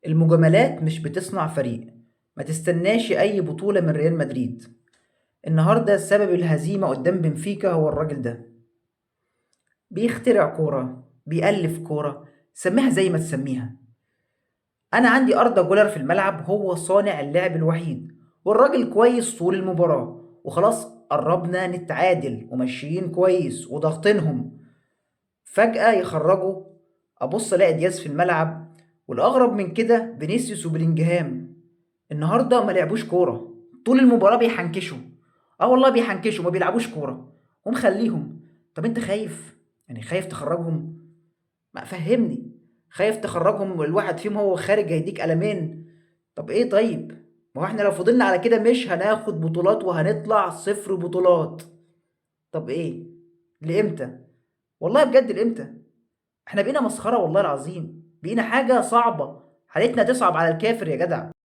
المجاملات مش بتصنع فريق. ما تستناش أي بطولة من ريال مدريد. النهاردة سبب الهزيمة قدام بنفيكا هو الراجل ده. بيخترع كورة، بيألف كورة، سميها زي ما تسميها. أنا عندي أردا جولر في الملعب، هو صانع اللعب الوحيد، والراجل كويس طول المباراة، وخلاص قربنا نتعادل وماشيين كويس وضاغطينهم. فجأة يخرجوا، أبص ألاقي دياز في الملعب، والأغرب من كده فينيسيوس وبلينجهام. النهارده ما لعبوش كورة، طول المباراة بيحنكشوا. اه والله بيحنكشوا، ما بيلعبوش كورة ومخليهم. طب انت خايف؟ يعني خايف تخرجهم؟ ما فهمني. خايف تخرجهم الواحد فيهم هو خارج هيديك قلمين؟ طب ايه طيب؟ ما هو احنا لو فضلنا على كده مش هناخد بطولات وهنطلع صفر بطولات. طب ايه؟ لامتى؟ والله بجد لامتى؟ احنا بقينا مسخرة والله العظيم، بقينا حاجة صعبة، حالتنا تصعب على الكافر يا جدع.